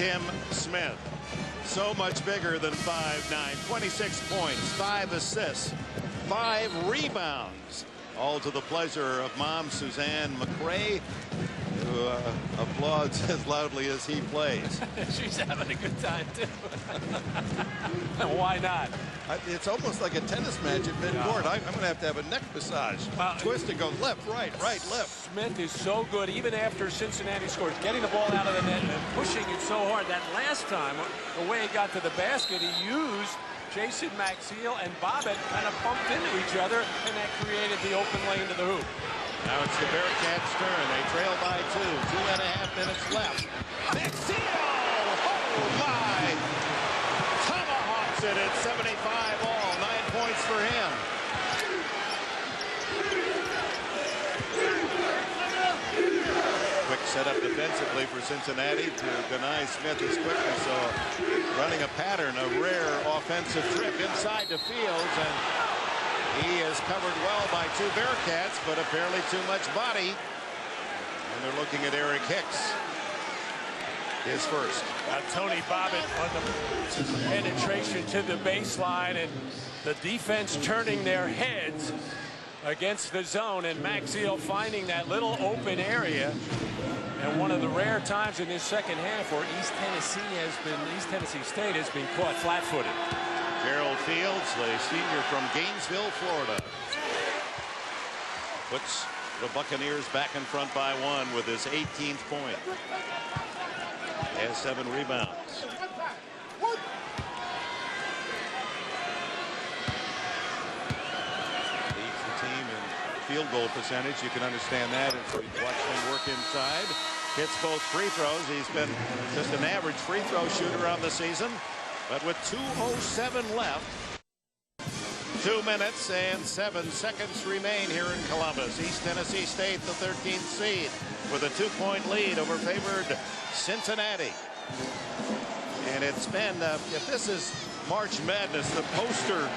Tim Smith. So much bigger than 5'9", 26 points, 5 assists, 5 rebounds, all to the pleasure of Mom Suzanne McRae, who applauds as loudly as he plays. She's having a good time too. Why not? It's almost like a tennis match at midcourt. I'm going to have a neck massage. Twist and go left, right, left. Smith is so good, even after Cincinnati scores, getting the ball out of the net and pushing it so hard. That last time, the way he got to the basket, he used Jason Maxiel and Bobbitt kind of bumped into each other, and that created the open lane to the hoop. Now it's the Bearcats' turn. They trail by 2.5 minutes left. Maxiel! Oh, my! Tomahawks it at 75 all. 9 points for him. Quick setup defensively for Cincinnati to deny Smith his quickness. So running a pattern, a rare offensive trip inside the Fields, and he is covered well by 2 Bearcats, but apparently too much body. And they're looking at Eric Hicks. His first. Tony Bobbitt on the penetration to the baseline, and the defense turning their heads against the zone, and Maxiel finding that little open area. And one of the rare times in this second half where East Tennessee State has been caught flat-footed. Gerald Fields, the senior from Gainesville, Florida, puts the Buccaneers back in front by 1 with his 18th point. Has 7 rebounds. Leads the team in field goal percentage. You can understand that as we watch him work inside. Hits both free throws. He's been just an average free throw shooter on the season. But with 2:07 left, 2 minutes and 7 seconds remain here in Columbus. East Tennessee State, the 13th seed, with a 2-point lead over favored Cincinnati. And it's been, if this is March Madness, the poster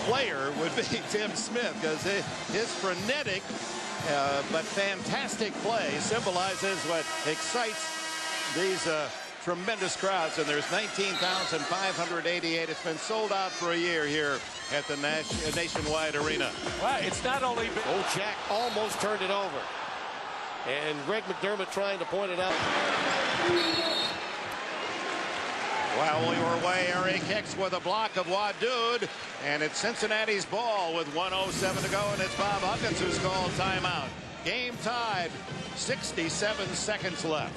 player would be Tim Smith, because his frenetic but fantastic play symbolizes what excites these tremendous crowds. And there's 19,588. It's been sold out for a year here at the Nationwide Arena. Well, it's not only been... Oh, Jack almost turned it over. And Greg McDermott trying to point it out. While we were away, Eric Hicks with a block of Wadood, and it's Cincinnati's ball with 1:07 to go, and it's Bob Huggins who's called timeout. Game tied, 67 seconds left.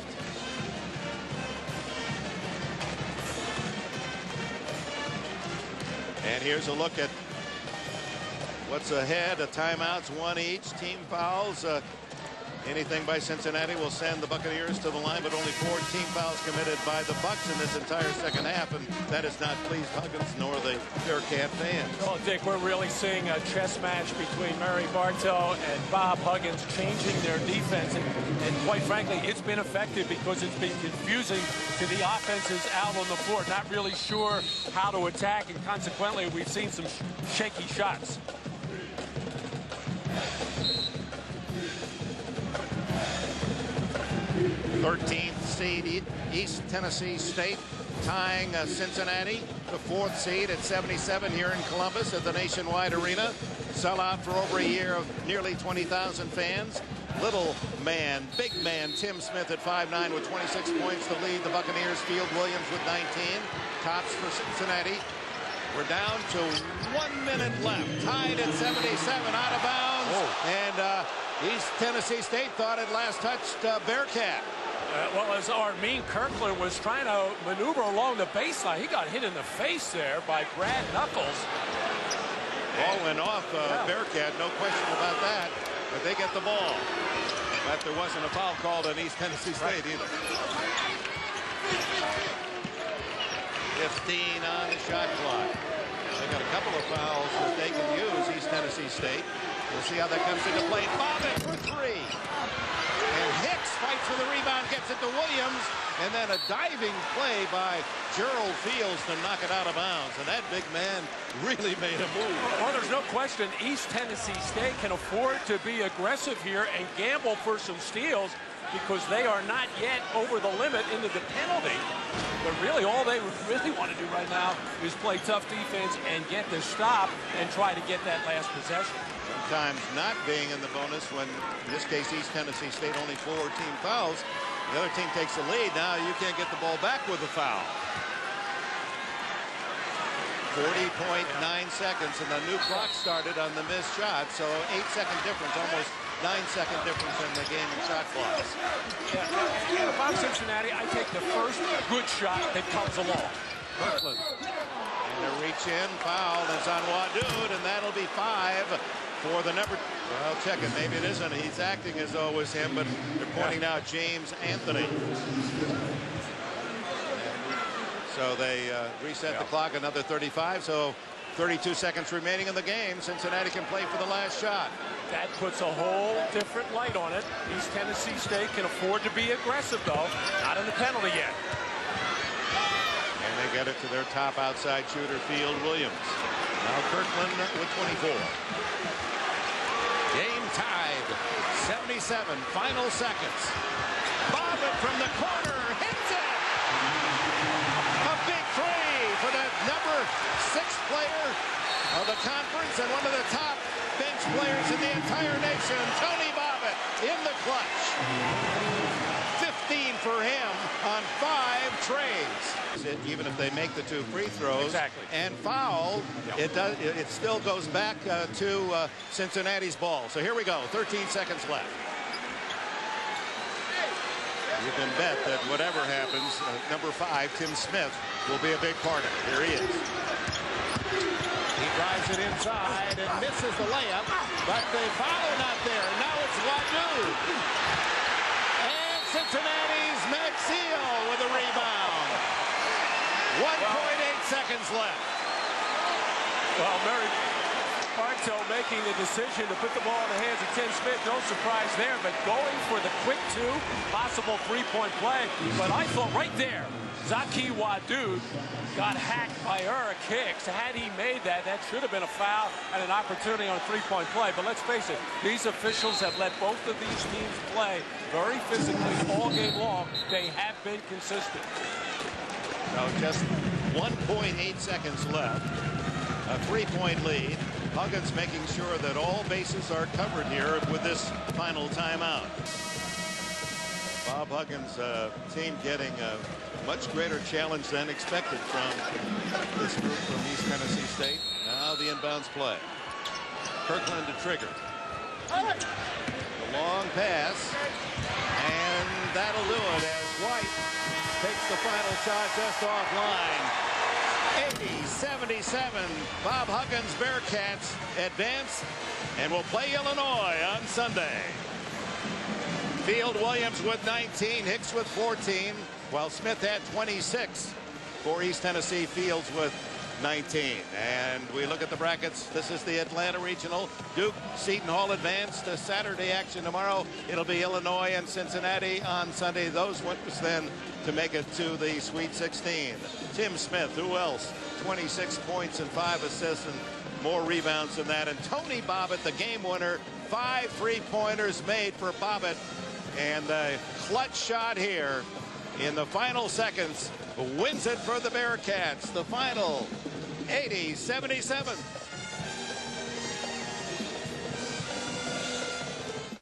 And here's a look at what's ahead. The timeouts, 1 each. Team fouls. Anything by Cincinnati will send the Buccaneers to the line, but only 4 team fouls committed by the Bucs in this entire second half, and that has not pleased Huggins nor the Bearcat fans. Well, Dick, we're really seeing a chess match between Murray Bartow and Bob Huggins, changing their defense, and quite frankly, it's been effective because it's been confusing to the offenses out on the floor, not really sure how to attack, and consequently, we've seen some shaky shots. 13th seed East Tennessee State tying Cincinnati, the 4th seed at 77 here in Columbus at the Nationwide Arena. Sellout for over a year of nearly 20,000 fans. Little man, big man, Tim Smith at 5'9" with 26 points to lead the Buccaneers. Field Williams with 19. Tops for Cincinnati. We're down to 1 minute left. Tied at 77, out of bounds. And East Tennessee State thought it last touched Bearcat. Well, as Armin Kirkland was trying to maneuver along the baseline, he got hit in the face there by Brad Knuckles. Ball went off Bearcat, no question about that. But they get the ball. But there wasn't a foul called on East Tennessee State either. 15 on the shot clock. They got a couple of fouls that they can use, East Tennessee State. We'll see how that comes into play. Bobbitt for 3. And Hicks fights for the rebound, gets it to Williams, and then a diving play by Gerald Fields to knock it out of bounds. And that big man really made a move. Well, there's no question East Tennessee State can afford to be aggressive here and gamble for some steals. because they are not yet over the limit into the penalty. But really, all they really want to do right now is play tough defense and get the stop and try to get that last possession. Sometimes not being in the bonus when, in this case, East Tennessee State only 4 team fouls. The other team takes the lead. Now you can't get the ball back with a foul. 40.9 seconds, and the new clock started on the missed shot, so 8-second difference, almost 9-second difference in the game in shot clocks. Yeah, if I'm Cincinnati, I take the first good shot that comes along. Kirkland. And a reach in, foul, that's on Wadood, and that'll be 5 for the number. Well, check it, maybe it isn't. He's acting as though it was him, but they're pointing out James Anthony. So they reset the clock, another 35, so 32 seconds remaining in the game. Cincinnati can play for the last shot. That puts a whole different light on it. East Tennessee State can afford to be aggressive, though. Not in the penalty yet. And they get it to their top outside shooter, Field Williams. Now Kirkland with 24. Game tied, 77, final seconds. Bobbitt from the corner, hits it! A big three for the number 6 player of the conference and one of the top bench players in the entire nation, Tony Bobbitt, in the clutch. 15 for him on 5 trays. Even if they make the 2 free throws and foul, it still goes back to Cincinnati's ball. So here we go, 13 seconds left. You can bet that whatever happens, number 5, Tim Smith, will be a big part of it. Here he is. He drives it inside and misses the layup, but the foul not there. Now it's Wadood. And Cincinnati's Maxiel with a rebound. 1.8 seconds left. Well, Mary Bartow making the decision to put the ball in the hands of Tim Smith. No surprise there, but going for the quick 2, possible 3-point play. But I thought right there, Zaki Wadood got hacked by Eric Hicks. Had he made that, that should have been a foul and an opportunity on a 3-point play. But let's face it, these officials have let both of these teams play very physically all game long. They have been consistent. So just 1.8 seconds left. A 3-point lead. Huggins making sure that all bases are covered here with this final timeout. Bob Huggins' team getting a much greater challenge than expected from this group from East Tennessee State. Now the inbounds play. Kirkland to trigger. The long pass, and that'll do it as White takes the final shot just offline. 80-77, Bob Huggins Bearcats advance and will play Illinois on Sunday. Field Williams with 19, Hicks with 14, while Smith had 26 for East Tennessee. Fields with 19. And we look at the brackets. This is the Atlanta Regional. Duke, Seton Hall advanced to Saturday action tomorrow. It'll be Illinois and Cincinnati on Sunday. Those winners then to make it to the Sweet 16. Tim Smith, who else? 26 points and 5 assists and more rebounds than that. And Tony Bobbitt, the game winner, 5 3-pointers made for Bobbitt. And the clutch shot here in the final seconds wins it for the Bearcats. The final 80-77.